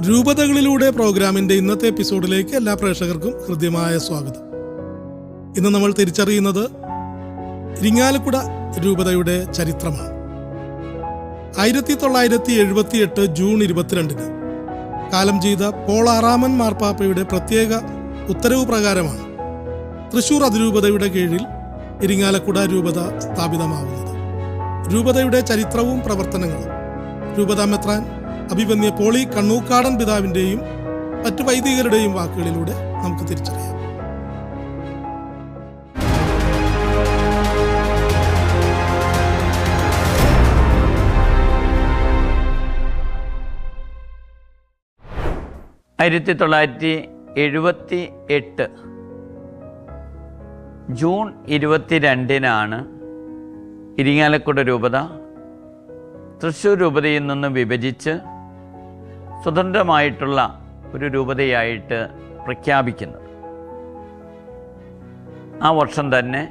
രൂപതകളിലൂടെ പ്രോഗ്രാമിന്റെ ഇന്നത്തെ എപ്പിസോഡിലേക്ക് എല്ലാ പ്രേക്ഷകർക്കും ഹൃദ്യമായ സ്വാഗതം. ഇന്ന് നമ്മൾ തിരിച്ചറിയുന്നത് ഇരിങ്ങാലക്കുട രൂപതയുടെ ചരിത്രമാണ്. 1978 ജൂൺ 22 കാലം ചെയ്ത പോൾ ആറാമൻ മാർപ്പാപ്പയുടെ പ്രത്യേക ഉത്തരവ് പ്രകാരമാണ് തൃശൂർ അതിരൂപതയുടെ കീഴിൽ ഇരിങ്ങാലക്കുട രൂപത സ്ഥാപിതമാവുന്നത്. രൂപതയുടെ ചരിത്രവും പ്രവർത്തനങ്ങളും രൂപതാ മെത്രാൻ അഭിവന്യ പോളി കണ്ണൂക്കാടൻ പിതാവിൻ്റെയും മറ്റു വൈദികരുടെയും വാക്കുകളിലൂടെ നമുക്ക് തിരിച്ചറിയാം. ആയിരത്തി 1978 ജൂൺ 22 ഇരിങ്ങാലക്കുട രൂപത തൃശ്ശൂർ രൂപതയിൽ നിന്ന് വിഭജിച്ച് സ്വതന്ത്രമായിട്ടുള്ള ഒരു രൂപതയായിട്ട് പ്രഖ്യാപിക്കുന്നത്. ആ വർഷം തന്നെ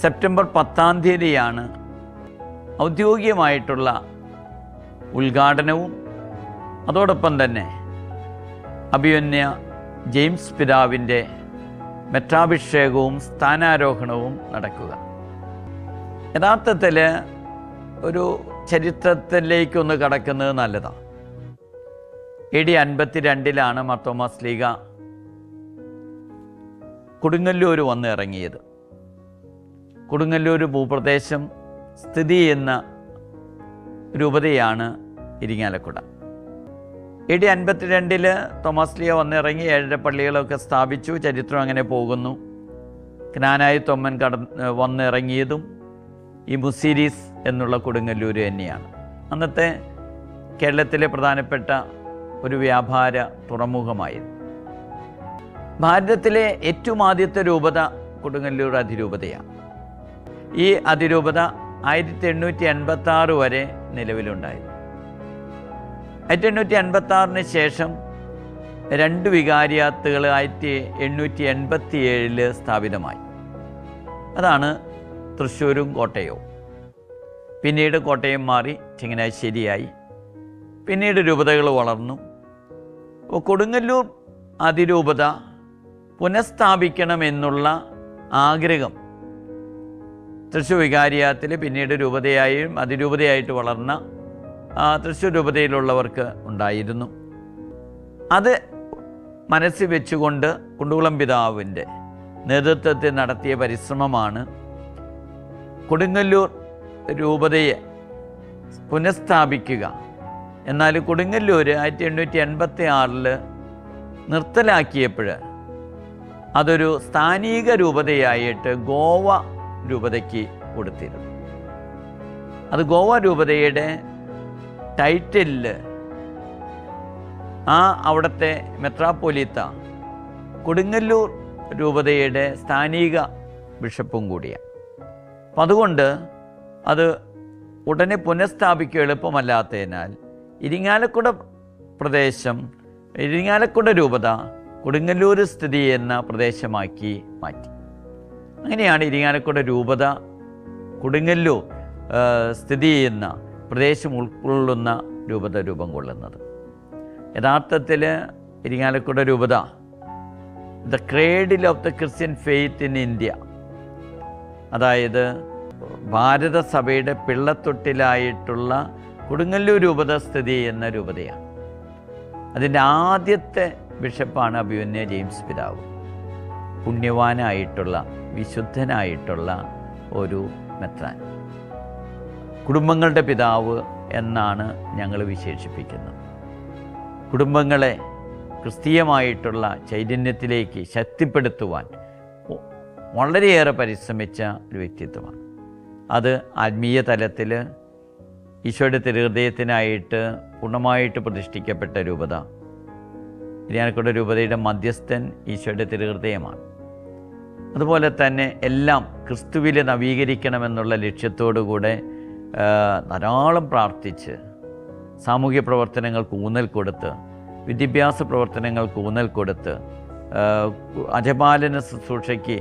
സെപ്റ്റംബർ 10 ഔദ്യോഗികമായിട്ടുള്ള ഉദ്ഘാടനവും അതോടൊപ്പം തന്നെ അഭിവന്യ ജെയിംസ് പിതാവിൻ്റെ മെത്രാഭിഷേകവും സ്ഥാനാരോഹണവും നടക്കുക. യഥാർത്ഥത്തിൽ ഒരു ചരിത്രത്തിലേക്കൊന്ന് കടക്കുന്നത് നല്ലതാണ്. AD 52 മാർത്തോമാ ശ്ലീഹ കൊടുങ്ങല്ലൂർ വന്ന് ഇറങ്ങിയത്. കൊടുങ്ങല്ലൂർ ഭൂപ്രദേശം സ്ഥിതി ചെയ്യുന്ന രൂപതയാണ് ഇരിങ്ങാലക്കുട. AD 52 തോമസ് ലീഹ വന്നിറങ്ങി 7 പള്ളികളൊക്കെ സ്ഥാപിച്ചു. ചരിത്രം അങ്ങനെ പോകുന്നു. ക്നാനായി തൊമ്മൻ വന്നിറങ്ങിയതും ഈ മുസീരീസ് എന്നുള്ള കൊടുങ്ങല്ലൂർ തന്നെയാണ്. അന്നത്തെ കേരളത്തിലെ പ്രധാനപ്പെട്ട ഒരു വ്യാപാര തുറമുഖമായിരുന്നു. ഭാരതത്തിലെ ഏറ്റവും ആദ്യത്തെ രൂപത കൊടുങ്ങല്ലൂർ അതിരൂപതയാണ്. ഈ അതിരൂപത 1886 വരെ നിലവിലുണ്ടായിരുന്നു. 1886 ശേഷം 2 വികാരിയാത്തുകൾ 1887 സ്ഥാപിതമായി. അതാണ് തൃശ്ശൂരും കോട്ടയവും. പിന്നീട് കോട്ടയം മാറി ചങ്ങനാശ്ശേരിയായി. പിന്നീട് രൂപതകൾ വളർന്നു. അപ്പോൾ കൊടുങ്ങല്ലൂർ അതിരൂപത പുനഃസ്ഥാപിക്കണമെന്നുള്ള ആഗ്രഹം തൃശ്ശൂർ വികാരിയാത്തിൽ പിന്നീട് രൂപതയായും അതിരൂപതയായിട്ട് വളർന്ന തൃശ്ശൂർ രൂപതയിലുള്ളവർക്ക് ഉണ്ടായിരുന്നു. അത് മനസ്സിൽ വെച്ചുകൊണ്ട് കുണ്ടുകുളം പിതാവിൻ്റെ നേതൃത്വത്തിൽ നടത്തിയ പരിശ്രമമാണ് കൊടുങ്ങല്ലൂർ രൂപതയെ പുനഃസ്ഥാപിക്കുക. എന്നാൽ കൊടുങ്ങല്ലൂർ 1886 നിർത്തലാക്കിയപ്പോൾ അതൊരു സ്ഥാനീക രൂപതയായിട്ട് ഗോവ രൂപതയ്ക്ക് കൊടുത്തിരുന്നു. അത് ഗോവ രൂപതയുടെ ടൈറ്റിലിൽ അവിടുത്തെ മെത്രാപ്പൊലീത്ത കൊടുങ്ങല്ലൂർ രൂപതയുടെ സ്ഥാനീക ബിഷപ്പും കൂടിയാണ്. അപ്പം അതുകൊണ്ട് അത് ഉടനെ പുനഃസ്ഥാപിക്കുക എളുപ്പമല്ലാത്തതിനാൽ ഇരിങ്ങാലക്കുട രൂപത കൊടുങ്ങല്ലൂർ സ്ഥിതി ചെയ്യുന്ന പ്രദേശമാക്കി മാറ്റി. അങ്ങനെയാണ് ഇരിങ്ങാലക്കുട രൂപത കൊടുങ്ങല്ലൂർ സ്ഥിതി ചെയ്യുന്ന പ്രദേശം ഉൾക്കൊള്ളുന്ന രൂപത രൂപം കൊള്ളുന്നത്. യഥാർത്ഥത്തിൽ ഇരിങ്ങാലക്കുട രൂപത the ക്രേഡിൽ of the Christian faith in India, അതായത് ഭാരതസഭയുടെ പിള്ളത്തൊട്ടിലായിട്ടുള്ള കൊടുങ്ങല്ലൂർ രൂപത സ്ഥിതി ചെയ്യുന്ന രൂപതയാണ്. അതിൻ്റെ ആദ്യത്തെ ബിഷപ്പാണ് അഭിവന്യ ജെയിംസ് പിതാവ്. പുണ്യവാനായിട്ടുള്ള വിശുദ്ധനായിട്ടുള്ള ഒരു മെത്രാൻ, കുടുംബങ്ങളുടെ പിതാവ് എന്നാണ് ഞങ്ങൾ വിശേഷിപ്പിക്കുന്നത്. കുടുംബങ്ങളെ ക്രിസ്തീയമായിട്ടുള്ള ചൈതന്യത്തിലേക്ക് ശക്തിപ്പെടുത്തുവാൻ വളരെയേറെ പരിശ്രമിച്ച ഒരു വ്യക്തിത്വമാണ്. അത് ആത്മീയ തലത്തിൽ ഈശോയുടെ തിരുഹൃദയത്തിനായിട്ട് പൂർണ്ണമായിട്ട് പ്രതിഷ്ഠിക്കപ്പെട്ട രൂപത. ഇരിങ്ങാലക്കുട രൂപതയുടെ മധ്യസ്ഥൻ ഈശോയുടെ തിരുഹൃദയമാണ്. അതുപോലെ തന്നെ എല്ലാം ക്രിസ്തുവിൽ നവീകരിക്കണമെന്നുള്ള ലക്ഷ്യത്തോടുകൂടെ ധാരാളം പ്രാർത്ഥിച്ച് സാമൂഹ്യ പ്രവർത്തനങ്ങൾക്ക് ഊന്നൽ കൊടുത്ത്, വിദ്യാഭ്യാസ പ്രവർത്തനങ്ങൾക്ക് ഊന്നൽ കൊടുത്ത്, അജപാലന ശുശ്രൂഷയ്ക്ക്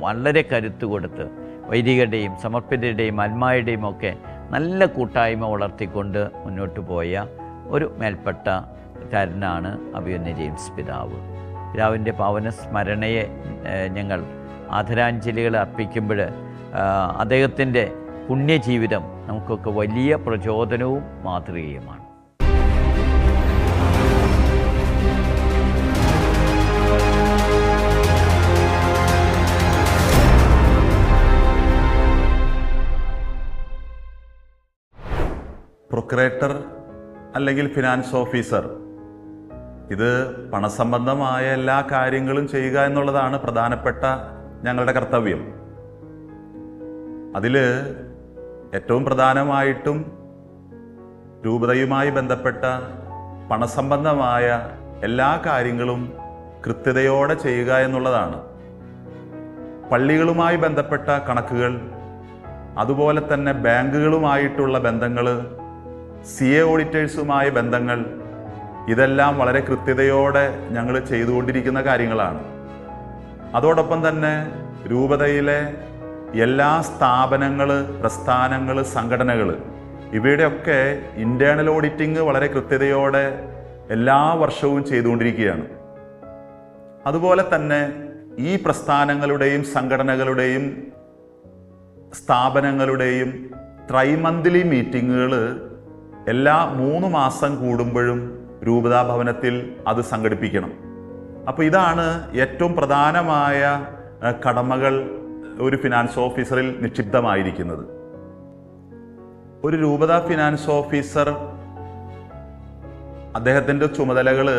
വളരെ കരുത്ത് കൊടുത്ത്, വൈദികരുടെയും സമർപ്പിതരുടെയും അൽമാരുടെയും ഒക്കെ നല്ല കൂട്ടായ്മ വളർത്തിക്കൊണ്ട് മുന്നോട്ട് പോയ ഒരു മേൽപ്പട്ടക്കാരനാണ് അഭിമന്യ ജെയിംസ് പിതാവ്. പിതാവിൻ്റെ പാവന സ്മരണയെ ഞങ്ങൾ ആദരാഞ്ജലികൾ അർപ്പിക്കുമ്പോൾ അദ്ദേഹത്തിൻ്റെ പുണ്യജീവിതം നമുക്കൊക്കെ വലിയ പ്രചോദനവും മാതൃകയുമാണ്. പ്രൊക്രേറ്റർ അല്ലെങ്കിൽ ഫിനാൻസ് ഓഫീസർ, ഇത് പണസംബന്ധമായ എല്ലാ കാര്യങ്ങളും ചെയ്യുക എന്നുള്ളതാണ് പ്രധാനപ്പെട്ട ഞങ്ങളുടെ കർത്തവ്യം. അതിൽ ഏറ്റവും പ്രധാനമായിട്ടും രൂപതയുമായി ബന്ധപ്പെട്ട പണസംബന്ധമായ എല്ലാ കാര്യങ്ങളും കൃത്യതയോടെ ചെയ്യുക എന്നുള്ളതാണ്. പള്ളികളുമായി ബന്ധപ്പെട്ട കണക്കുകൾ, അതുപോലെ തന്നെ ബാങ്കുകളുമായിട്ടുള്ള ബന്ധങ്ങൾ, CA ഓഡിറ്റേഴ്സുമായ ബന്ധങ്ങൾ, ഇതെല്ലാം വളരെ കൃത്യതയോടെ ഞങ്ങൾ ചെയ്തുകൊണ്ടിരിക്കുന്ന കാര്യങ്ങളാണ്. അതോടൊപ്പം തന്നെ രൂപതയിലെ എല്ലാ സ്ഥാപനങ്ങൾ, പ്രസ്ഥാനങ്ങൾ, സംഘടനകൾ, ഇവയുടെയൊക്കെ ഇൻറ്റേർണൽ ഓഡിറ്റിംഗ് വളരെ കൃത്യതയോടെ എല്ലാ വർഷവും ചെയ്തുകൊണ്ടിരിക്കുകയാണ്. അതുപോലെ തന്നെ ഈ പ്രസ്ഥാനങ്ങളുടെയും സംഘടനകളുടെയും സ്ഥാപനങ്ങളുടെയും ട്രൈമന്ത്ലി മീറ്റിങ്ങുകൾ എല്ലാ 3 മാസം കൂടുമ്പോഴും രൂപതാ ഭവനത്തിൽ അത് സംഘടിപ്പിക്കണം. അപ്പോൾ ഇതാണ് ഏറ്റവും പ്രധാനമായ കടമകൾ ഒരു ഫിനാൻസ് ഓഫീസറിൽ നിക്ഷിപ്തമായിരിക്കുന്നത്. ഒരു രൂപതാ ഫിനാൻസ് ഓഫീസർ അദ്ദേഹത്തിൻ്റെ ചുമതലകൾ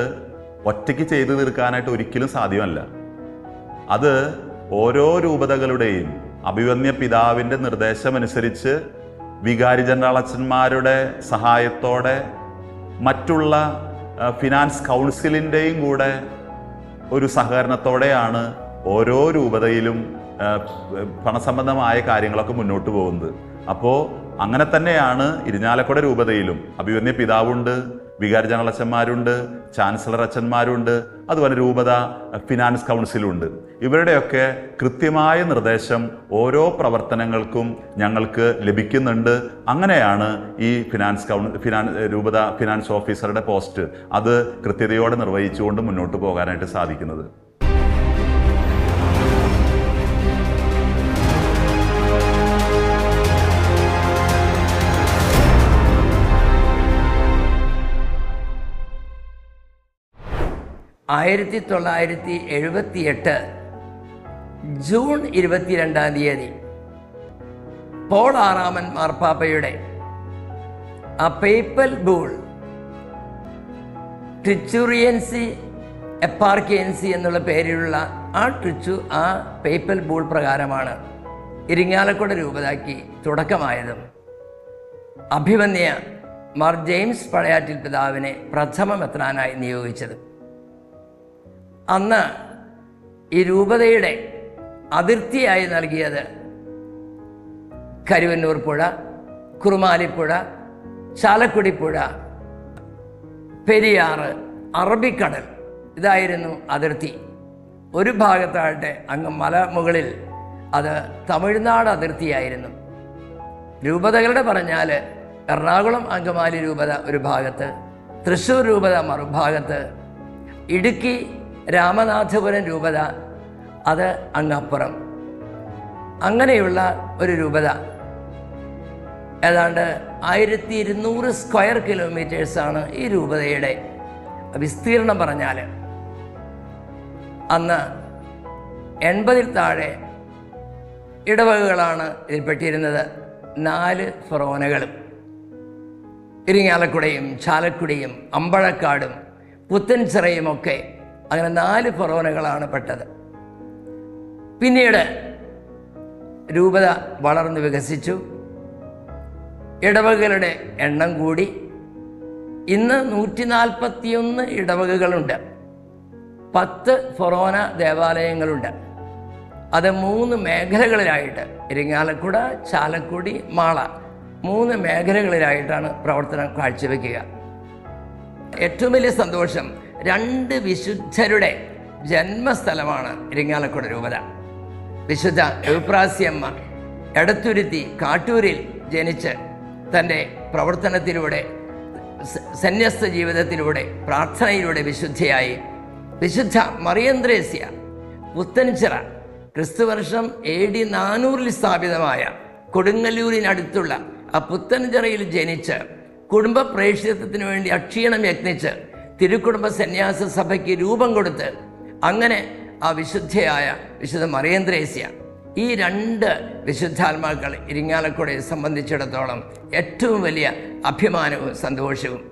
ഒറ്റയ്ക്ക് ചെയ്തു തീർക്കാനായിട്ട് ഒരിക്കലും സാധ്യമല്ല. അത് ഓരോ രൂപതകളുടെയും അഭിവന്യ പിതാവിൻ്റെ നിർദ്ദേശമനുസരിച്ച് വികാരി ജനറൽ അച്ഛന്മാരുടെ സഹായത്തോടെ മറ്റുള്ള ഫിനാൻസ് കൗൺസിലിൻ്റെയും കൂടെ ഒരു സഹകരണത്തോടെയാണ് ഓരോ രൂപതയിലും പണസംബന്ധമായ കാര്യങ്ങളൊക്കെ മുന്നോട്ട് പോകുന്നത്. അപ്പോൾ അങ്ങനെ തന്നെയാണ് ഇരിഞ്ഞാലക്കുട രൂപതയിലും അഭിവന്യ പിതാവുണ്ട്, വികാരി ജനറൽ അച്ഛന്മാരുണ്ട്, ചാൻസലർ അച്ഛന്മാരുണ്ട്, അതുപോലെ രൂപത ഫിനാൻസ് കൗൺസിലുണ്ട്. ഇവരുടെയൊക്കെ കൃത്യമായ നിർദ്ദേശം ഓരോ പ്രവർത്തനങ്ങൾക്കും ഞങ്ങൾക്ക് ലഭിക്കുന്നുണ്ട്. അങ്ങനെയാണ് ഈ രൂപത ഫിനാൻസ് ഓഫീസറുടെ പോസ്റ്റ് അത് കൃത്യതയോടെ നിർവഹിച്ചുകൊണ്ട് മുന്നോട്ട് പോകാനായിട്ട് സാധിക്കുന്നത്. (1978) ജൂൺ 22 പോൾ ആറാമൻ മാർപ്പാപ്പയുടെ ആ പേപ്പൽ ബൂൾ ട്രിച്ചുറിയൻസി എപ്പാർക്കിയൻസി എന്നുള്ള പേരിലുള്ള ആ പേപ്പൽ ബൂൾ പ്രകാരമാണ് ഇരിങ്ങാലക്കുട രൂപതാക്കി തുടക്കമായതും അഭിമന്യ മാർ ജെയിംസ് പഴയാറ്റിൽ പിതാവിനെ പ്രഥമ മെത്രാനായി നിയോഗിച്ചത്. അന്ന് ഈ രൂപതയുടെ അതിർത്തിയായി നൽകിയത് കരുവന്നൂർ പുഴ, കുറുമാലിപ്പുഴ, ചാലക്കുടിപ്പുഴ, പെരിയാറ്, അറബിക്കടൽ, ഇതായിരുന്നു അതിർത്തി. ഒരു ഭാഗത്താകട്ടെ അങ്ങ് മലമുകളിൽ അത് തമിഴ്നാട് അതിർത്തിയായിരുന്നു. രൂപതകളുടെ പറഞ്ഞാൽ എറണാകുളം അങ്കമാലി രൂപത ഒരു ഭാഗത്ത്, തൃശ്ശൂർ രൂപത മറുഭാഗത്ത്, ഇടുക്കി രാമനാഥപുരം രൂപത അത് അങ്ങപ്പുറം. അങ്ങനെയുള്ള ഒരു രൂപത ഏതാണ്ട് 1200 സ്ക്വയർ കിലോമീറ്റേഴ്സാണ് ഈ രൂപതയുടെ വിസ്തീർണം പറഞ്ഞാൽ. അന്ന് 80-ൽ താഴെ ഇടവകകളാണ് ഇതിൽപ്പെട്ടിരുന്നത്. 4 ഫൊറോനകളും ഇരിങ്ങാലക്കുടയും ചാലക്കുടിയും അമ്പഴക്കാടും പുത്തൻചിറയുമൊക്കെ, അങ്ങനെ 4 ഫൊറോനകളാണ് പെട്ടത്. പിന്നീട് രൂപത വളർന്നു വികസിച്ചു, ഇടവകകളുടെ എണ്ണം കൂടി. ഇന്ന് 141 ഇടവകകളുണ്ട്, 10 ഫൊറോന ദേവാലയങ്ങളുണ്ട്. അത് 3 മേഖലകളിലായിട്ട്, ഇരിങ്ങാലക്കുട, ചാലക്കുടി, മാള, 3 മേഖലകളിലായിട്ടാണ് പ്രവർത്തനം കാഴ്ചവെക്കുക. ഏറ്റവും വലിയ സന്തോഷം, 2 വിശുദ്ധരുടെ ജന്മസ്ഥലമാണ് ഇരിങ്ങാലക്കുട രൂപത. വിശുദ്ധ എവുപ്രാസ്യമ്മ എടത്തുരുത്തി കാട്ടൂരിൽ ജനിച്ച് തൻ്റെ പ്രവർത്തനത്തിലൂടെ സന്യസ്ത ജീവിതത്തിലൂടെ പ്രാർത്ഥനയിലൂടെ വിശുദ്ധയായി. വിശുദ്ധ മറിയന്ത്രേസ്യ പുത്തൻചിറ ക്രിസ്തുവർഷം AD 400 സ്ഥാപിതമായ കൊടുങ്ങല്ലൂരിനടുത്തുള്ള ആ പുത്തൻചിറയിൽ ജനിച്ച് കുടുംബ പ്രേക്ഷിതത്വത്തിന് വേണ്ടി അക്ഷീണം യത്നിച്ച് തിരുക്കുടുംബ സന്യാസ സഭയ്ക്ക് രൂപം കൊടുത്ത് അങ്ങനെ ആ വിശുദ്ധയായ വിശുദ്ധ മറിയന്ത്രേസ്യ, ഈ 2 വിശുദ്ധാത്മാക്കൾ ഇരിങ്ങാലക്കുടയെ സംബന്ധിച്ചിടത്തോളം ഏറ്റവും വലിയ അഭിമാനവും സന്തോഷവും.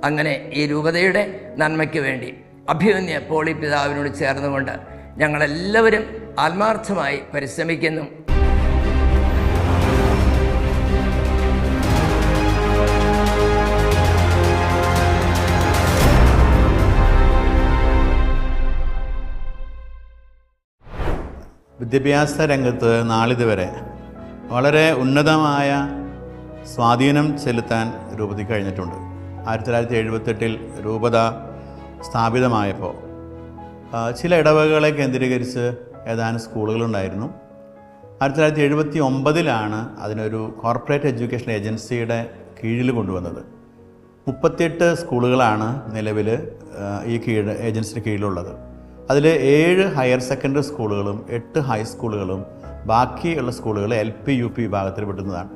അങ്ങനെ ഈ രൂപതയുടെ നന്മയ്ക്ക് വേണ്ടി അഭിമന്യ പോളി പിതാവിനോട് ചേർന്നുകൊണ്ട് ഞങ്ങളെല്ലാവരും ആത്മാർത്ഥമായി പരിശ്രമിക്കുന്നു. വിദ്യാഭ്യാസ രംഗത്ത് നാളിതുവരെ വളരെ ഉന്നതമായ സ്വാധീനം ചെലുത്താൻ രൂപതയ്ക്ക് കഴിഞ്ഞിട്ടുണ്ട്. 1978 രൂപത സ്ഥാപിതമായപ്പോൾ ചില ഇടവകകളെ കേന്ദ്രീകരിച്ച് ഏതാനും സ്കൂളുകളുണ്ടായിരുന്നു. 1979 അതിനൊരു കോർപ്പറേറ്റ് എഡ്യൂക്കേഷൻ ഏജൻസിയുടെ കീഴിൽ കൊണ്ടുവന്നത്. 38 സ്കൂളുകളാണ് നിലവിൽ ഈ ഏജൻസിയുടെ കീഴിലുള്ളത്. അതിൽ 7 ഹയർ സെക്കൻഡറി സ്കൂളുകളും 8 ഹൈസ്കൂളുകളും ബാക്കിയുള്ള സ്കൂളുകൾ LP UP വിഭാഗത്തിൽ പെടുന്നതാണ്.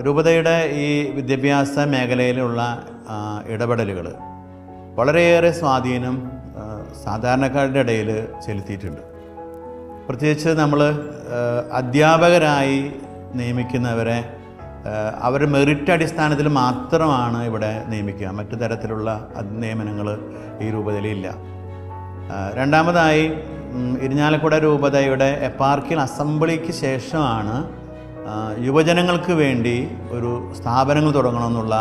രൂപതയുടെ ഈ വിദ്യാഭ്യാസ മേഖലയിലുള്ള ഇടപെടലുകൾ വളരെയേറെ സ്വാധീനം സാധാരണക്കാരുടെ ഇടയിൽ ചെലുത്തിയിട്ടുണ്ട്. പ്രത്യേകിച്ച് നമ്മൾ അധ്യാപകരായി നിയമിക്കുന്നവരെ അവർ മെറിറ്റ് അടിസ്ഥാനത്തിൽ മാത്രമാണ് ഇവിടെ നിയമിക്കുക. മറ്റു തരത്തിലുള്ള നിയമനങ്ങൾ ഈ രൂപതയിലില്ല. രണ്ടാമതായി ഇരിഞ്ഞാലക്കുട രൂപതയുടെ എപ്പാർക്കിയൽ അസംബ്ലിക്ക് ശേഷമാണ് യുവജനങ്ങൾക്ക് വേണ്ടി ഒരു സ്ഥാപനങ്ങൾ തുടങ്ങണമെന്നുള്ള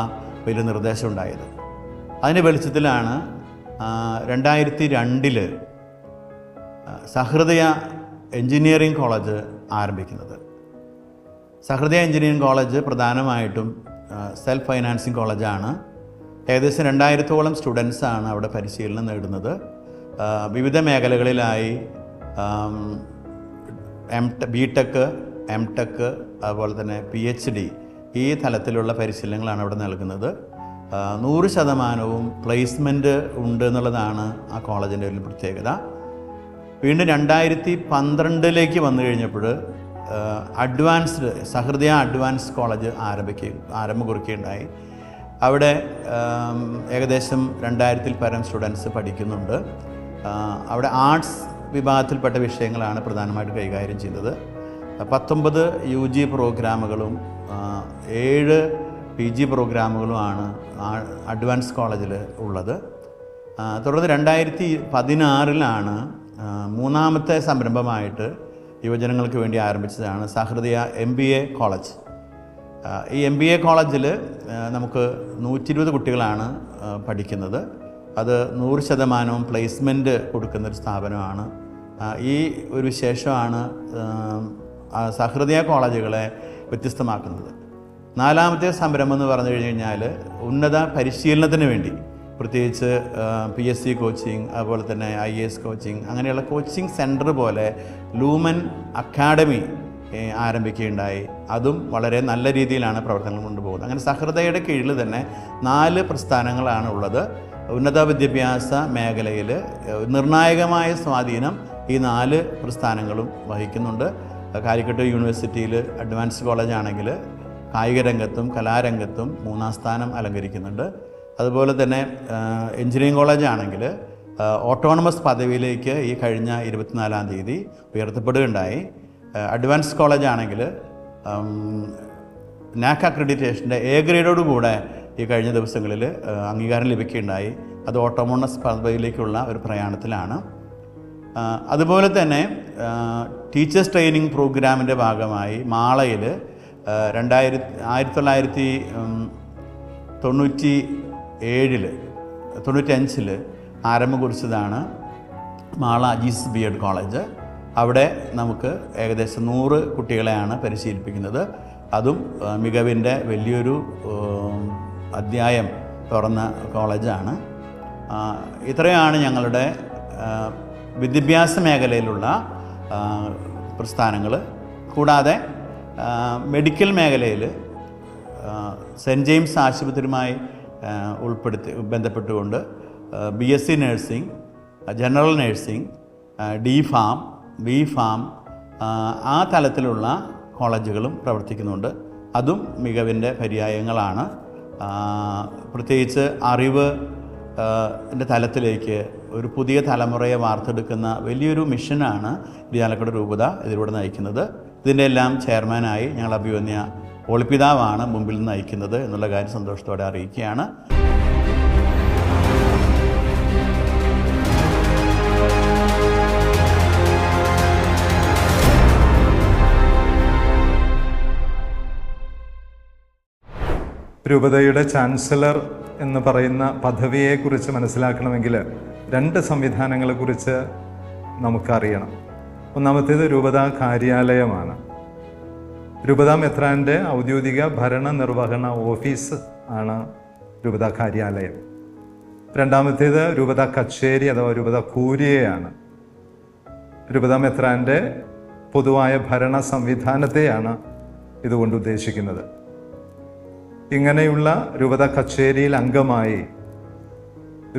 വലിയ നിർദ്ദേശം ഉണ്ടായത്. അതിൻ്റെ വെളിച്ചത്തിലാണ് 2002 സഹൃദയ എഞ്ചിനീയറിംഗ് കോളേജ് ആരംഭിക്കുന്നത്. സഹൃദയ എഞ്ചിനീയറിംഗ് കോളേജ് പ്രധാനമായിട്ടും സെൽഫ് ഫൈനാൻസിങ് കോളേജാണ്. ഏകദേശം 2000-ഓളം സ്റ്റുഡൻസാണ് അവിടെ പരിശീലനം നേടുന്നത്. വിവിധ മേഖലകളിലായി BTech, MTech, അതുപോലെ തന്നെ PhD ഈ തലത്തിലുള്ള പരിശീലനങ്ങളാണ് അവിടെ നൽകുന്നത്. 100% പ്ലേസ്മെൻറ്റ് ഉണ്ട് എന്നുള്ളതാണ് ആ കോളേജിൻ്റെ ഒരു പ്രത്യേകത. വീണ്ടും 2012 വന്നു കഴിഞ്ഞപ്പോൾ അഡ്വാൻസ്ഡ് സഹൃദയ അഡ്വാൻസ് കോളേജ് ആരംഭം കുറിക്കുകയുണ്ടായി. അവിടെ ഏകദേശം 2000-ൽ പരം സ്റ്റുഡൻസ് പഠിക്കുന്നുണ്ട്. അവിടെ ആർട്സ് വിഭാഗത്തിൽപ്പെട്ട വിഷയങ്ങളാണ് പ്രധാനമായിട്ട് കൈകാര്യം ചെയ്യുന്നത്. 19 UG പ്രോഗ്രാമുകളും 7 PG പ്രോഗ്രാമുകളുമാണ് അഡ്വാൻസ് കോളേജിൽ ഉള്ളത്. തുടർന്ന് 2016 മൂന്നാമത്തെ സംരംഭമായിട്ട് യുവജനങ്ങൾക്ക് വേണ്ടി ആരംഭിച്ചതാണ് സഹൃദയ MBA കോളേജ്. ഈ MBA കോളേജിൽ നമുക്ക് 120 കുട്ടികളാണ് പഠിക്കുന്നത്. അത് 100% പ്ലേസ്മെൻറ്റ് കൊടുക്കുന്നൊരു സ്ഥാപനമാണ്. ഈ ഒരു വിശേഷമാണ് സഹൃദയ കോളേജുകളെ വ്യത്യസ്തമാക്കുന്നത്. നാലാമത്തെ സംരംഭം എന്ന് പറഞ്ഞു കഴിഞ്ഞാൽ ഉന്നത പരിശീലനത്തിന് വേണ്ടി പ്രത്യേകിച്ച് PSC കോച്ചിങ്, അതുപോലെ തന്നെ IAS കോച്ചിങ്, അങ്ങനെയുള്ള കോച്ചിങ് സെൻറ്റർ പോലെ ലൂമൻ അക്കാഡമി ആരംഭിക്കുകയുണ്ടായി. അതും വളരെ നല്ല രീതിയിലാണ് പ്രവർത്തനങ്ങൾ കൊണ്ടുപോകുന്നത്. അങ്ങനെ സഹൃദയയുടെ കീഴിൽ തന്നെ 4 പ്രസ്ഥാനങ്ങളാണ് ഉള്ളത്. ഉന്നത വിദ്യാഭ്യാസ മേഖലയിൽ നിർണായകമായ സ്വാധീനം ഈ 4 പ്രസ്ഥാനങ്ങളും വഹിക്കുന്നുണ്ട്. കാലിക്കറ്റ് യൂണിവേഴ്സിറ്റിയിൽ അഡ്വാൻസ് കോളേജാണെങ്കിൽ കായിക രംഗത്തും കലാരംഗത്തും 3-ാം സ്ഥാനം അലങ്കരിക്കുന്നുണ്ട്. അതുപോലെ തന്നെ എഞ്ചിനീയറിംഗ് കോളേജാണെങ്കിൽ ഓട്ടോണമസ് പദവിയിലേക്ക് ഈ കഴിഞ്ഞ 24-ാം തീയതി ഉയർത്തപ്പെടുകയുണ്ടായി. അഡ്വാൻസ് കോളേജാണെങ്കിൽ NAC അക്രഡിറ്റേഷൻ്റെ A ഗ്രേഡോടുകൂടെ ഈ കഴിഞ്ഞ ദിവസങ്ങളിൽ അംഗീകാരം ലഭിക്കുകയുണ്ടായി. അത് ഓട്ടോണമസ് പദവിയിലേക്കുള്ള ഒരു പ്രയാണത്തിലാണ്. അതുപോലെ തന്നെ ടീച്ചേഴ്സ് ട്രെയിനിങ് പ്രോഗ്രാമിൻ്റെ ഭാഗമായി മാളയിൽ 1995 ആരംഭം കുറിച്ചതാണ് മാള ജീസസ് BEd കോളേജ്. അവിടെ നമുക്ക് ഏകദേശം 100 കുട്ടികളെയാണ് പരിശീലിപ്പിക്കുന്നത്. അതും മികവിൻ്റെ വലിയൊരു അധ്യായം തുറന്ന കോളേജാണ്. ഇത്രയാണ് ഞങ്ങളുടെ വിദ്യാഭ്യാസ മേഖലയിലുള്ള പ്രസ്ഥാനങ്ങൾ. കൂടാതെ മെഡിക്കൽ മേഖലയിൽ സെൻറ്റ് ജെയിംസ് ആശുപത്രിയുമായി ബന്ധപ്പെട്ടുകൊണ്ട് BSc nursing, general nursing, D.Pharm, B.Pharm ആ തലത്തിലുള്ള കോളേജുകളും പ്രവർത്തിക്കുന്നുണ്ട്. അതും മികവിൻ്റെ പര്യായങ്ങളാണ്. പ്രത്യേകിച്ച് അറിവ് തലത്തിലേക്ക് ഒരു പുതിയ തലമുറയെ വാർത്തെടുക്കുന്ന വലിയൊരു മിഷനാണ് ഇരിങ്ങാലക്കുട രൂപത ഇതിലൂടെ നയിക്കുന്നത്. ഇതിൻ്റെ എല്ലാം ചെയർമാനായി ഞങ്ങൾ അഭിവന്യ ഒളിപ്പിതാവാണ് മുമ്പിൽ നിന്ന് നയിക്കുന്നത് എന്നുള്ള കാര്യം സന്തോഷത്തോടെ അറിയിക്കുകയാണ്. രൂപതയുടെ ചാൻസലർ എന്ന് പറയുന്ന പദവിയെക്കുറിച്ച് മനസ്സിലാക്കണമെങ്കിൽ 2 സംവിധാനങ്ങളെക്കുറിച്ച് നമുക്കറിയണം. ഒന്നാമത്തേത് രൂപതാ കാര്യാലയമാണ്. രൂപതാ മെത്രാൻ്റെ ഔദ്യോഗിക ഭരണ നിർവഹണ ഓഫീസ് ആണ് രൂപതാ കാര്യാലയം. രണ്ടാമത്തേത് രൂപതാ കച്ചേരി അഥവാ രൂപതാ കൂരിയയാണ്. രൂപതാ മെത്രാൻ്റെ പൊതുവായ ഭരണ സംവിധാനത്തെയാണ് ഇതുകൊണ്ട് ഉദ്ദേശിക്കുന്നത്. ഇങ്ങനെയുള്ള രൂപത കച്ചേരിയിൽ അംഗമായി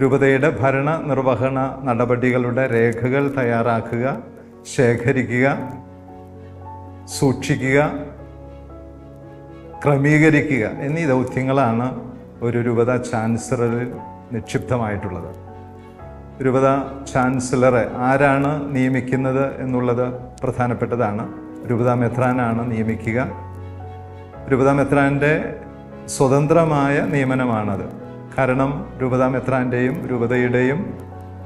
രൂപതയുടെ ഭരണ നിർവഹണ നടപടികളുടെ രേഖകൾ തയ്യാറാക്കുക, ശേഖരിക്കുക, സൂക്ഷിക്കുക, ക്രമീകരിക്കുക എന്നീ ദൗത്യങ്ങളാണ് ഒരു രൂപത ചാൻസലറിൽ നിക്ഷിപ്തമായിട്ടുള്ളത്. രൂപത ചാൻസലറെ ആരാണ് നിയമിക്കുന്നത് എന്നുള്ളത് പ്രധാനപ്പെട്ടതാണ്. രൂപത മെത്രാനാണ് നിയമിക്കുക. രൂപത മെത്രാൻ്റെ സ്വതന്ത്രമായ നിയമനമാണത്. കാരണം രൂപത മെത്രാൻ്റെയും രൂപതയുടെയും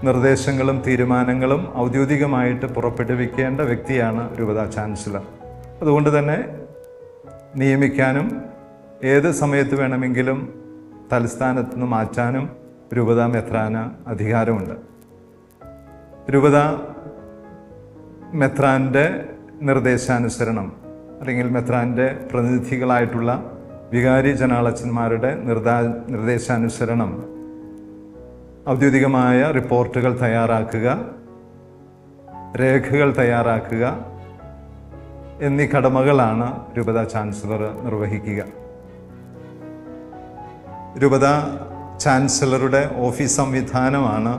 നിർദ്ദേശങ്ങളും തീരുമാനങ്ങളും ഔദ്യോഗികമായിട്ട് പുറപ്പെടുവിക്കേണ്ട വ്യക്തിയാണ് രൂപത ചാൻസലർ. അതുകൊണ്ട് തന്നെ നിയമിക്കാനും ഏത് സമയത്ത് വേണമെങ്കിലും തലസ്ഥാനത്ത് നിന്ന് മാറ്റാനും രൂപത മെത്രാന് അധികാരമുണ്ട്. രൂപത മെത്രാൻ്റെ നിർദ്ദേശാനുസരണം അല്ലെങ്കിൽ മെത്രാൻ്റെ പ്രതിനിധികളായിട്ടുള്ള വികാരി ജനാളച്ചന്മാരുടെ നിർദ്ദേശാനുസരണം ഔദ്യോഗികമായ റിപ്പോർട്ടുകൾ തയ്യാറാക്കുക, രേഖകൾ തയ്യാറാക്കുക എന്നീ കടമകളാണ് രൂപത ചാൻസലർ നിർവഹിക്കുക. രൂപത ചാൻസലറുടെ ഓഫീസ് സംവിധാനമാണ്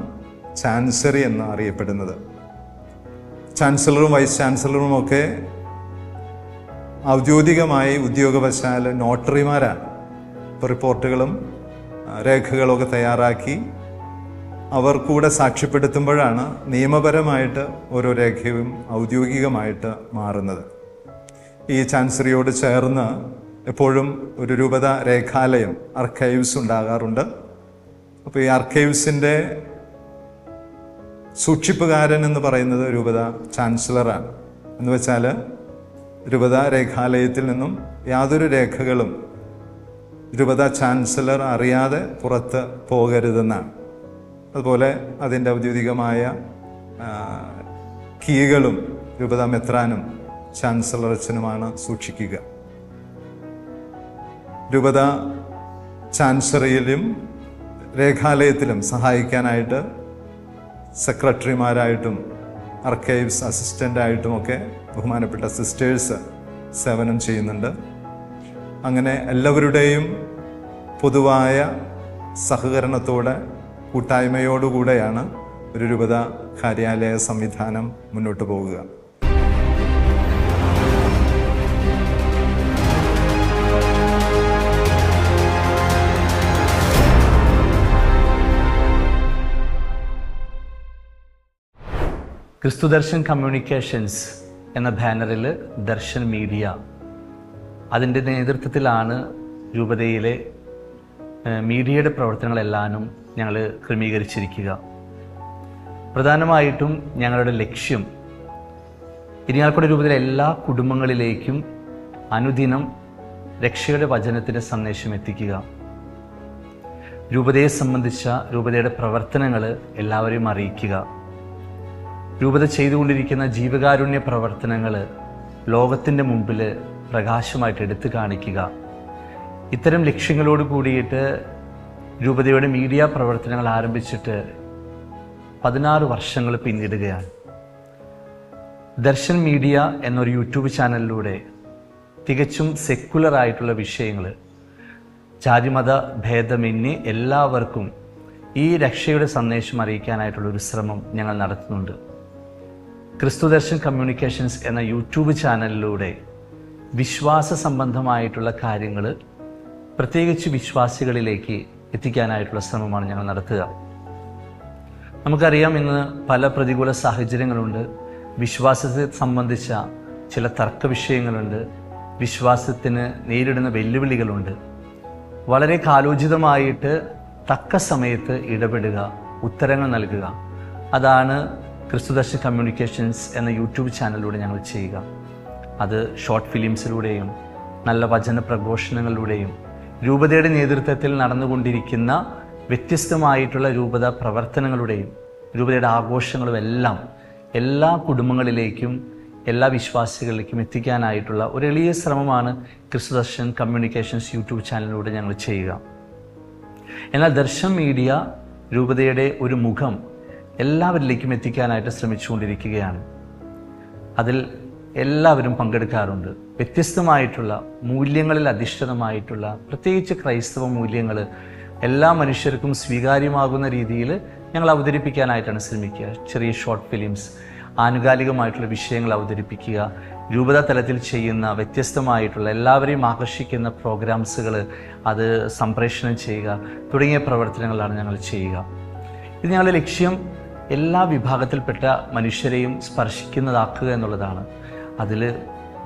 ചാൻസറി എന്ന് അറിയപ്പെടുന്നത്. ചാൻസലറും വൈസ് ചാൻസലറുമൊക്കെ ഔദ്യോഗികമായി ഉദ്യോഗവശാൽ നോട്ടറിമാരാണ്. ഇപ്പോൾ റിപ്പോർട്ടുകളും രേഖകളൊക്കെ തയ്യാറാക്കി അവർ കൂടെ സാക്ഷ്യപ്പെടുത്തുമ്പോഴാണ് നിയമപരമായിട്ട് ഓരോ രേഖയും ഔദ്യോഗികമായിട്ട് മാറുന്നത്. ഈ ചാൻസറിയോട് ചേർന്ന് എപ്പോഴും ഒരു രൂപത രേഖാലയം ആർക്കൈവ്സ് ഉണ്ടാകാറുണ്ട്. അപ്പോൾ ഈ ആർക്കൈവ്സിൻ്റെ സൂക്ഷിപ്പുകാരൻ എന്ന് പറയുന്നത് രൂപത ചാൻസലറാണ്. എന്ന് വെച്ചാൽ രൂപത രേഖാലയത്തിൽ നിന്നും യാതൊരു രേഖകളും രൂപത ചാൻസലർ അറിയാതെ പുറത്ത് പോകരുതെന്നാണ്. അതുപോലെ അതിൻ്റെ ഔദ്യോഗികമായ കീകളും രൂപത മെത്രാനും ചാൻസലർ അച്ഛനുമാണ് സൂക്ഷിക്കുക. രൂപത ചാൻസലറിയിലും രേഖാലയത്തിലും സഹായിക്കാനായിട്ട് സെക്രട്ടറിമാരായിട്ടും ആർക്കൈവ്സ് അസിസ്റ്റൻ്റായിട്ടുമൊക്കെ ബഹുമാനപ്പെട്ട സിസ്റ്റേഴ്സ് സേവനം ചെയ്യുന്നുണ്ട്. അങ്ങനെ എല്ലാവരുടെയും പൊതുവായ സഹകരണത്തോടെ കൂട്ടായ്മയോടുകൂടെയാണ് ഒരു രൂപത കാര്യാലയ സംവിധാനം മുന്നോട്ട് പോകുക. ക്രിസ്തുദർശൻ കമ്മ്യൂണിക്കേഷൻസ് എന്ന ബാനറിൽ ദർശൻ മീഡിയ അതിൻ്റെ നേതൃത്വത്തിലാണ് രൂപതയിലെ മീഡിയയുടെ പ്രവർത്തനങ്ങളെല്ലാനും ഞങ്ങൾ ക്രമീകരിച്ചിരിക്കുക. പ്രധാനമായിട്ടും ഞങ്ങളുടെ ലക്ഷ്യം ഇരിങ്ങാലക്കുട രൂപതയിലെ എല്ലാ കുടുംബങ്ങളിലേക്കും അനുദിനം രക്ഷയുടെ വചനത്തിൻ്റെ സന്ദേശം എത്തിക്കുക. രൂപതയെ സംബന്ധിച്ച രൂപതയുടെ പ്രവർത്തനങ്ങൾ എല്ലാവരെയും അറിയിക്കുക. രൂപത ചെയ്തുകൊണ്ടിരിക്കുന്ന ജീവകാരുണ്യ പ്രവർത്തനങ്ങൾ ലോകത്തിൻ്റെ മുമ്പിൽ പ്രകാശമായിട്ട് എടുത്തു കാണിക്കുക. ഇത്തരം ലക്ഷ്യങ്ങളോട് കൂടിയിട്ട് രൂപതയുടെ മീഡിയ പ്രവർത്തനങ്ങൾ ആരംഭിച്ചിട്ട് 16 വർഷങ്ങൾ പിന്നിടുകയാണ്. ദർശൻ മീഡിയ എന്നൊരു യൂട്യൂബ് ചാനലിലൂടെ തികച്ചും സെക്കുലറായിട്ടുള്ള വിഷയങ്ങൾ ജാതിമത ഭേദമന്യേ എല്ലാവർക്കും ഈ രക്ഷയുടെ സന്ദേശം അറിയിക്കാനായിട്ടുള്ളൊരു ശ്രമം ഞങ്ങൾ നടത്തുന്നുണ്ട്. ക്രിസ്തുദർശൻ കമ്മ്യൂണിക്കേഷൻസ് എന്ന യൂട്യൂബ് ചാനലിലൂടെ വിശ്വാസ സംബന്ധമായിട്ടുള്ള കാര്യങ്ങൾ പ്രത്യേകിച്ച് വിശ്വാസികളിലേക്ക് എത്തിക്കാനായിട്ടുള്ള ശ്രമമാണ് ഞങ്ങൾ നടത്തുക. നമുക്കറിയാം, ഇന്ന് പല പ്രതികൂല സാഹചര്യങ്ങളുണ്ട്. വിശ്വാസത്തെ സംബന്ധിച്ച ചില തർക്ക വിഷയങ്ങളുണ്ട്. വിശ്വാസത്തിന് നേരിടുന്ന വെല്ലുവിളികളുണ്ട്. വളരെ കാലോചിതമായിട്ട് തക്ക സമയത്ത് ഇടപെടുക, ഉത്തരങ്ങൾ നൽകുക, അതാണ് ക്രിസ്തുദർശൻ കമ്മ്യൂണിക്കേഷൻസ് എന്ന യൂട്യൂബ് ചാനലിലൂടെ ഞങ്ങൾ ചെയ്യുക. അത് ഷോർട്ട് ഫിലിംസിലൂടെയും നല്ല വചന പ്രഘോഷണങ്ങളിലൂടെയും രൂപതയുടെ നേതൃത്വത്തിൽ നടന്നുകൊണ്ടിരിക്കുന്ന വ്യത്യസ്തമായിട്ടുള്ള രൂപത പ്രവർത്തനങ്ങളുടെയും രൂപതയുടെ ആഘോഷങ്ങളും എല്ലാം എല്ലാ കുടുംബങ്ങളിലേക്കും എല്ലാ വിശ്വാസികളിലേക്കും എത്തിക്കാനായിട്ടുള്ള ഒരു എളിയ ശ്രമമാണ് ക്രിസ്തുദർശൻ കമ്മ്യൂണിക്കേഷൻസ് യൂട്യൂബ് ചാനലിലൂടെ ഞങ്ങൾ ചെയ്യുക. എന്നാൽ ദർശൻ മീഡിയ രൂപതയുടെ ഒരു മുഖം എല്ലാവരിലേക്കും എത്തിക്കാനായിട്ട് ശ്രമിച്ചുകൊണ്ടിരിക്കുകയാണ്. അതിൽ എല്ലാവരും പങ്കെടുക്കാറുണ്ട്. വ്യത്യസ്തമായിട്ടുള്ള മൂല്യങ്ങളിൽ അധിഷ്ഠിതമായിട്ടുള്ള പ്രത്യേകിച്ച് ക്രൈസ്തവ മൂല്യങ്ങൾ എല്ലാ മനുഷ്യർക്കും സ്വീകാര്യമാകുന്ന രീതിയിൽ ഞങ്ങൾ അവതരിപ്പിക്കാനായിട്ടാണ് ശ്രമിക്കുക. ചെറിയ ഷോർട്ട് ഫിലിംസ്, ആനുകാലികമായിട്ടുള്ള വിഷയങ്ങൾ അവതരിപ്പിക്കുക, രൂപത തലത്തിൽ ചെയ്യുന്ന വ്യത്യസ്തമായിട്ടുള്ള എല്ലാവരെയും ആകർഷിക്കുന്ന പ്രോഗ്രാംസുകൾ അത് സംപ്രേഷണം ചെയ്യുക തുടങ്ങിയ പ്രവർത്തനങ്ങളാണ് ഞങ്ങൾ ചെയ്യുക. ഇത് ഞങ്ങളുടെ ലക്ഷ്യം എല്ലാ വിഭാഗത്തിൽപ്പെട്ട മനുഷ്യരെയും സ്പർശിക്കുന്നതാക്കുക എന്നുള്ളതാണ്. അതിൽ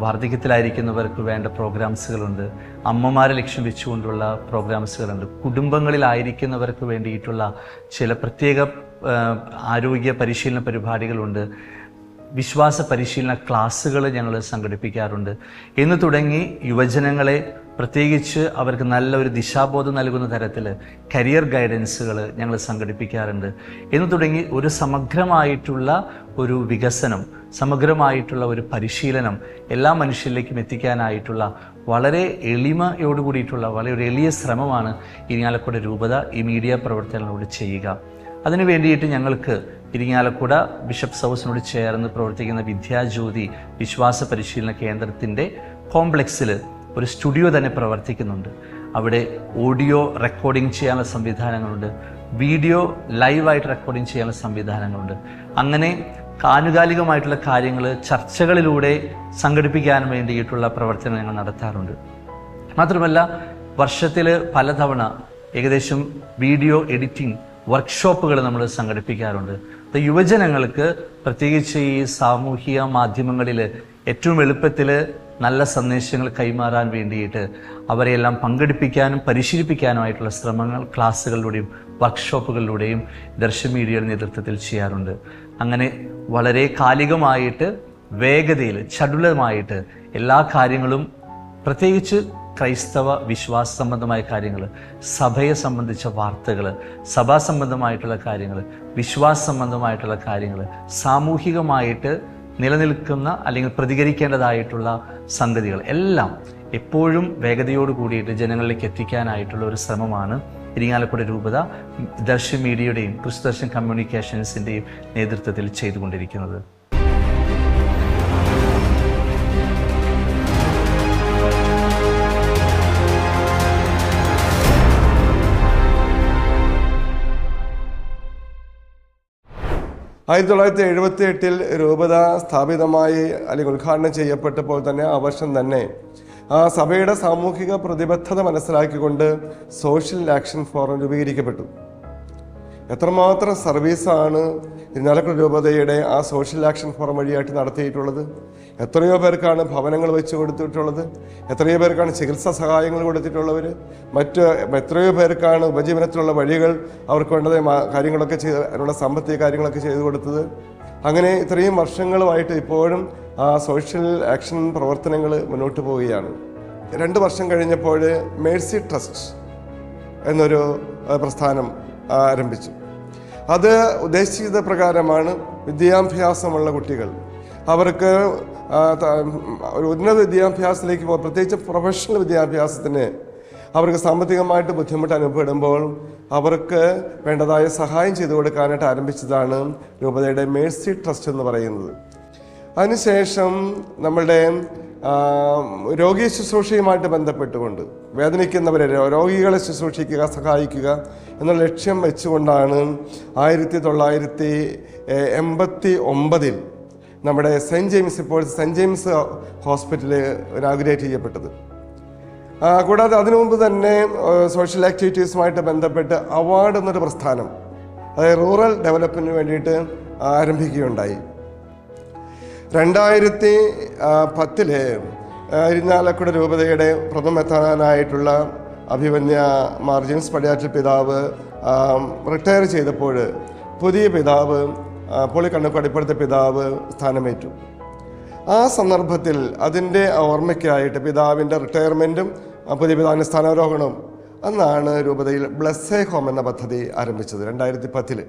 വാർദ്ധക്യത്തിലായിരിക്കുന്നവർക്ക് വേണ്ട പ്രോഗ്രാംസുകളുണ്ട്, അമ്മമാരെ ലക്ഷ്യം വെച്ചുകൊണ്ടുള്ള പ്രോഗ്രാംസുകളുണ്ട്, കുടുംബങ്ങളിലായിരിക്കുന്നവർക്ക് വേണ്ടിയിട്ടുള്ള ചില പ്രത്യേക ആരോഗ്യ പരിശീലന പരിപാടികളുണ്ട്, വിശ്വാസ പരിശീലന ക്ലാസ്സുകൾ ഞങ്ങൾ സംഘടിപ്പിക്കാറുണ്ട് എന്ന് തുടങ്ങി യുവജനങ്ങളെ പ്രത്യേകിച്ച് അവർക്ക് നല്ലൊരു ദിശാബോധം നൽകുന്ന തരത്തിൽ കരിയർ ഗൈഡൻസുകൾ ഞങ്ങൾ സംഘടിപ്പിക്കാറുണ്ട് എന്ന് തുടങ്ങി ഒരു സമഗ്രമായിട്ടുള്ള ഒരു വികസനം, സമഗ്രമായിട്ടുള്ള ഒരു പരിശീലനം എല്ലാ മനുഷ്യരിലേക്കും എത്തിക്കാനായിട്ടുള്ള വളരെ എളിമയോടുകൂടിയിട്ടുള്ള വളരെ എളിയ ശ്രമമാണ് ഇരിങ്ങാലക്കുട രൂപത ഈ മീഡിയ പ്രവർത്തനങ്ങളോട് ചെയ്യുക. അതിനു വേണ്ടിയിട്ട് ഞങ്ങൾക്ക് ഇരിങ്ങാലക്കുട ബിഷപ്സ് ഹൗസിനോട് ചേർന്ന് പ്രവർത്തിക്കുന്ന വിദ്യാജ്യോതി വിശ്വാസ പരിശീലന കേന്ദ്രത്തിൻ്റെ കോംപ്ലക്സിൽ ഒരു സ്റ്റുഡിയോ തന്നെ പ്രവർത്തിക്കുന്നുണ്ട്. അവിടെ ഓഡിയോ റെക്കോർഡിംഗ് ചെയ്യാനുള്ള സംവിധാനങ്ങളുണ്ട്, വീഡിയോ ലൈവായിട്ട് റെക്കോർഡിംഗ് ചെയ്യാനുള്ള സംവിധാനങ്ങളുണ്ട്. അങ്ങനെ ആനുകാലികമായിട്ടുള്ള കാര്യങ്ങൾ ചർച്ചകളിലൂടെ സംഘടിപ്പിക്കാൻ വേണ്ടിയിട്ടുള്ള പ്രവർത്തനം ഞങ്ങൾ നടത്താറുണ്ട്. മാത്രമല്ല വർഷത്തിൽ പലതവണ ഏകദേശം വീഡിയോ എഡിറ്റിംഗ് വർക്ക്ഷോപ്പുകൾ നമ്മൾ സംഘടിപ്പിക്കാറുണ്ട്. യുവജനങ്ങൾക്ക് പ്രത്യേകിച്ച് ഈ സാമൂഹിക മാധ്യമങ്ങളിൽ ഏറ്റവും എളുപ്പത്തിൽ നല്ല സന്ദേശങ്ങൾ കൈമാറാൻ വേണ്ടിയിട്ട് അവരെയെല്ലാം പങ്കെടുപ്പിക്കാനും പരിശീലിപ്പിക്കാനുമായിട്ടുള്ള ശ്രമങ്ങൾ ക്ലാസ്സുകളിലൂടെയും വർക്ക്ഷോപ്പുകളിലൂടെയും ദർശൻ മീഡിയയുടെ നേതൃത്വത്തിൽ ചെയ്യാറുണ്ട്. അങ്ങനെ വളരെ കാലികമായിട്ട് വേഗതയിൽ ചടുലമായിട്ട് എല്ലാ കാര്യങ്ങളും പ്രത്യേകിച്ച് ക്രൈസ്തവ വിശ്വാസ സംബന്ധമായ കാര്യങ്ങൾ, സഭയെ സംബന്ധിച്ച വാർത്തകൾ, സഭാ സംബന്ധമായിട്ടുള്ള കാര്യങ്ങൾ, വിശ്വാസ സംബന്ധമായിട്ടുള്ള കാര്യങ്ങൾ, സാമൂഹികമായിട്ട് നിലനിൽക്കുന്ന അല്ലെങ്കിൽ പ്രതികരിക്കേണ്ടതായിട്ടുള്ള സംഗതികൾ എല്ലാം എപ്പോഴും വേഗതയോട് കൂടിയിട്ട് ജനങ്ങളിലേക്ക് എത്തിക്കാനായിട്ടുള്ള ഒരു ശ്രമമാണ് ഇരിങ്ങാലക്കുട രൂപത ദർശൻ മീഡിയയുടെയും ക്രിസ്തുദർശൻ കമ്മ്യൂണിക്കേഷൻസിൻ്റെയും നേതൃത്വത്തിൽ ചെയ്തുകൊണ്ടിരിക്കുന്നത്. ആയിരത്തി 1978 രൂപത സ്ഥാപിതമായി അല്ലെങ്കിൽ ഉദ്ഘാടനം ചെയ്യപ്പെട്ടപ്പോൾ തന്നെ ആ വർഷം തന്നെ ആ സഭയുടെ സാമൂഹിക പ്രതിബദ്ധത മനസ്സിലാക്കിക്കൊണ്ട് സോഷ്യൽ ആക്ഷൻ ഫോറം രൂപീകരിക്കപ്പെട്ടു. എത്രമാത്രം സർവീസാണ് ഇരിങ്ങാലക്കുട രൂപതയുടെ ആ സോഷ്യൽ ആക്ഷൻ ഫോറം വഴിയായിട്ട് നടത്തിയിട്ടുള്ളത്. എത്രയോ പേർക്കാണ് ഭവനങ്ങൾ വെച്ച് കൊടുത്തിട്ടുള്ളത്, എത്രയോ പേർക്കാണ് ചികിത്സാ സഹായങ്ങൾ കൊടുത്തിട്ടുള്ളവർ, എത്രയോ പേർക്കാണ് ഉപജീവനത്തിലുള്ള വഴികൾ അവർക്ക് വേണ്ടത് കാര്യങ്ങളൊക്കെ അതിനുള്ള സാമ്പത്തിക കാര്യങ്ങളൊക്കെ ചെയ്തു കൊടുത്തത്. അങ്ങനെ ഇത്രയും വർഷങ്ങളുമായിട്ട് ഇപ്പോഴും ആ സോഷ്യൽ ആക്ഷൻ പ്രവർത്തനങ്ങൾ മുന്നോട്ട് പോവുകയാണ്. 2 വർഷം കഴിഞ്ഞപ്പോൾ മേഴ്സി ട്രസ്റ്റ് എന്നൊരു പ്രസ്ഥാനം ആരംഭിച്ചു. അത് ഉദ്ദേശിച്ചത് പ്രകാരമാണ് വിദ്യാഭ്യാസമുള്ള കുട്ടികൾ അവർക്ക് ഒരു ഉന്നത വിദ്യാഭ്യാസത്തിലേക്ക് പോകും, പ്രത്യേകിച്ച് പ്രൊഫഷണൽ വിദ്യാഭ്യാസത്തിന് അവർക്ക് സാമ്പത്തികമായിട്ട് ബുദ്ധിമുട്ട് അനുഭവപ്പെടുമ്പോൾ അവർക്ക് വേണ്ടതായ സഹായം ചെയ്തു കൊടുക്കാനായിട്ട് ആരംഭിച്ചതാണ് രൂപതയുടെ മേഴ്സി ട്രസ്റ്റ് എന്ന് പറയുന്നത്. അതിനുശേഷം നമ്മളുടെ രോഗി ശുശ്രൂഷയുമായിട്ട് ബന്ധപ്പെട്ടുകൊണ്ട് വേദനിക്കുന്നവരെ, രോഗികളെ ശുശ്രൂഷിക്കുക, സഹായിക്കുക എന്നുള്ള ലക്ഷ്യം വെച്ചുകൊണ്ടാണ് 1989 നമ്മുടെ സെൻറ്റ് ജെയിംസ്, ഇപ്പോൾ സെൻറ്റ് ജെയിംസ് ഹോസ്പിറ്റൽ ഇനാഗുറേറ്റ് ചെയ്യപ്പെട്ടത്. കൂടാതെ അതിനു മുമ്പ് തന്നെ സോഷ്യൽ ആക്ടിവിറ്റീസുമായിട്ട് ബന്ധപ്പെട്ട് അവാർഡ് എന്നൊരു പ്രസ്ഥാനം, അതായത് റൂറൽ ഡെവലപ്മെൻറ്റിന് വേണ്ടിയിട്ട് ആരംഭിക്കുകയുണ്ടായി. 2010 ഇരിഞ്ഞാലക്കുട രൂപതയുടെ പ്രഥമ മെത്രാനായിട്ടുള്ള അഭിമന്യ മാർ ജെയിംസ് പടിയാറ്റിൽ പിതാവ് റിട്ടയർ ചെയ്തപ്പോൾ പുതിയ പിതാവ് പോളി കണ്ണുക്കാട് ഇപ്പോഴത്തെ പിതാവ് സ്ഥാനമേറ്റു. ആ സന്ദർഭത്തിൽ അതിൻ്റെ ഓർമ്മയ്ക്കായിട്ട് പിതാവിൻ്റെ റിട്ടയർമെൻറ്റും പുതിയ പിതാവിൻ്റെ സ്ഥാനാരോഹണവും അന്നാണ് രൂപതയിൽ ബ്ലെസ്സേ ഹോം എന്ന പദ്ധതി ആരംഭിച്ചത് 2010.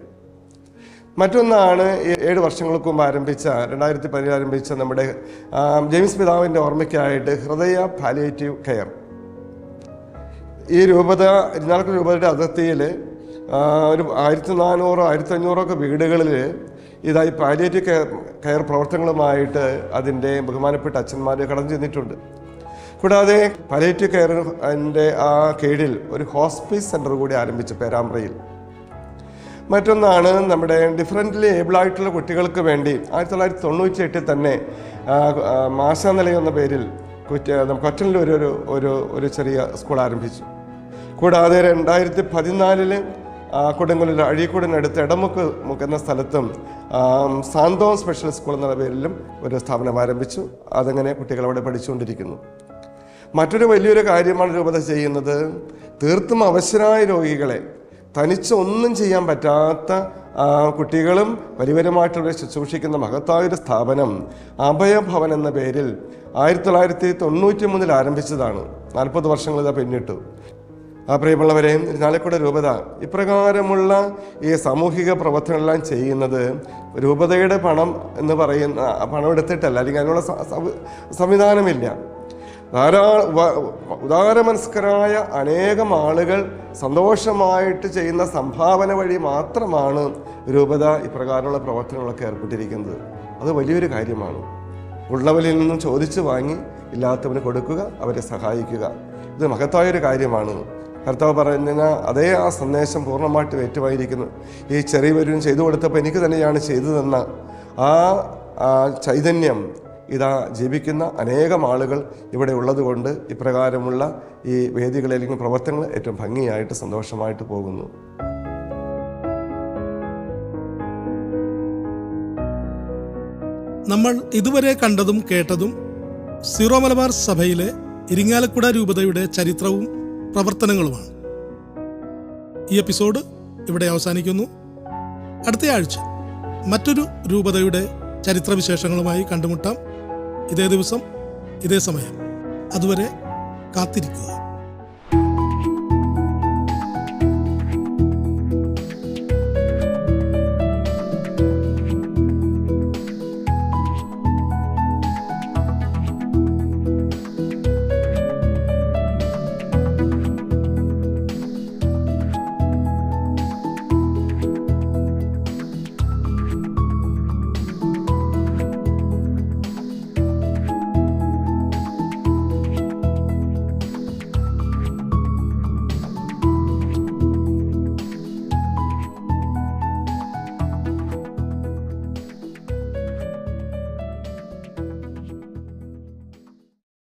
മറ്റൊന്നാണ് 7 വർഷങ്ങൾക്ക് മുമ്പ് ആരംഭിച്ച 2017 ആരംഭിച്ച നമ്മുടെ ജെയിംസ് പിതാവിൻ്റെ ഓർമ്മയ്ക്കായിട്ട് ഹൃദയ പാലിയേറ്റീവ് കെയർ. ഈ രൂപത, ഇരിഞ്ഞാലക്കുട രൂപതയുടെ അതിർത്തിയിൽ ഒരു 1400-1500 വീടുകളിൽ ഇതായി പാലിയേറ്റീവ് കെയർ പ്രവർത്തനങ്ങളുമായിട്ട് അതിൻ്റെ ബഹുമാനപ്പെട്ട അച്ഛന്മാർ കടന്നു ചെന്നിട്ടുണ്ട്. കൂടാതെ പാലിയേറ്റീവ് കെയറിൻ്റെ ആ കീഴിൽ ഒരു ഹോസ്പീസ് സെൻ്റർ കൂടി ആരംഭിച്ചു പേരാമ്പ്രയിൽ. മറ്റൊന്നാണ് നമ്മുടെ ഡിഫറൻ്റ്ലി ഏബിളായിട്ടുള്ള കുട്ടികൾക്ക് വേണ്ടി 1998 തന്നെ മാഷാനിലയം എന്ന പേരിൽ കൊറ്റനിൽ ഒരു ചെറിയ സ്കൂൾ ആരംഭിച്ചു. കൂടാതെ 2014 കൊടുങ്ങല്ലൂർ അഴീക്കോടിനടുത്ത് എടമുക്ക് എന്ന സ്ഥലത്തും സാന്തോം സ്പെഷ്യൽ സ്കൂൾ എന്ന പേരിലും ഒരു സ്ഥാപനം ആരംഭിച്ചു. അതങ്ങനെ കുട്ടികൾ അവിടെ പഠിച്ചുകൊണ്ടിരിക്കുന്നു. മറ്റൊരു വലിയൊരു കാര്യമാണ് രൂപത ചെയ്യുന്നത്. തീർത്തും അവശരായ രോഗികളെ, തനിച്ച് ഒന്നും ചെയ്യാൻ പറ്റാത്ത കുട്ടികളും വലിയവരുമായിട്ടുള്ളവരെ ശുശ്രൂഷിക്കുന്ന മഹത്തായൊരു സ്ഥാപനം അഭയഭവൻ എന്ന പേരിൽ 1993 ആരംഭിച്ചതാണ്. 40 വർഷങ്ങൾ ഇതാ പിന്നിട്ടു. പ്രിയമുള്ളവരെ, ഇരിഞ്ഞാലക്കുട രൂപത ഇപ്രകാരമുള്ള ഈ സാമൂഹിക പ്രവർത്തനങ്ങളെല്ലാം ചെയ്യുന്നത് രൂപതയുടെ പണം എന്ന് പറയുന്ന പണം എടുത്തിട്ടല്ല, അല്ലെങ്കിൽ അതിനുള്ള സംവിധാനമില്ല. ഉദാരമനസ്കരായ അനേകം ആളുകൾ സന്തോഷമായിട്ട് ചെയ്യുന്ന സംഭാവന വഴി മാത്രമാണ് രൂപത ഇപ്രകാരമുള്ള പ്രവർത്തനങ്ങളൊക്കെ ഏർപ്പെട്ടിരിക്കുന്നത്. അത് വലിയൊരു കാര്യമാണ്. ഉള്ളവരിൽ നിന്നും ചോദിച്ചു വാങ്ങി ഇല്ലാത്തവന് കൊടുക്കുക, അവരെ സഹായിക്കുക. ഇത് മഹത്തായൊരു കാര്യമാണ്. കർത്താവ് പറഞ്ഞ അതേ ആ സന്ദേശം പൂർണ്ണമായിട്ട് ഏറ്റുമായിരിക്കുന്നു. ഈ ചെറിയവരും ചെയ്തു കൊടുത്തപ്പോൾ എനിക്ക് തന്നെയാണ് ചെയ്തു തന്ന ആ ചൈതന്യം ഇതാ ജീവിക്കുന്ന അനേകം ആളുകൾ ഇവിടെ ഉള്ളതുകൊണ്ട് ഇപ്രകാരമുള്ള ഈ വേദികളിൽ അല്ലെങ്കിൽ പ്രവർത്തനങ്ങൾ ഏറ്റവും ഭംഗിയായിട്ട് സന്തോഷമായിട്ട് പോകുന്നു. നമ്മൾ ഇതുവരെ കണ്ടതും കേട്ടതും സീറോ മലബാർ സഭയിലെ ഇരിങ്ങാലക്കുട രൂപതയുടെ ചരിത്രവും പ്രവർത്തനങ്ങളുമാണ്. ഈ എപ്പിസോഡ് ഇവിടെ അവസാനിക്കുന്നു. അടുത്ത ആഴ്ച മറ്റൊരു രൂപതയുടെ ചരിത്രവിശേഷങ്ങളുമായി കണ്ടുമുട്ടാം. ഇതേ ദിവസം ഇതേ സമയം. അതുവരെ കാത്തിരിക്കുക.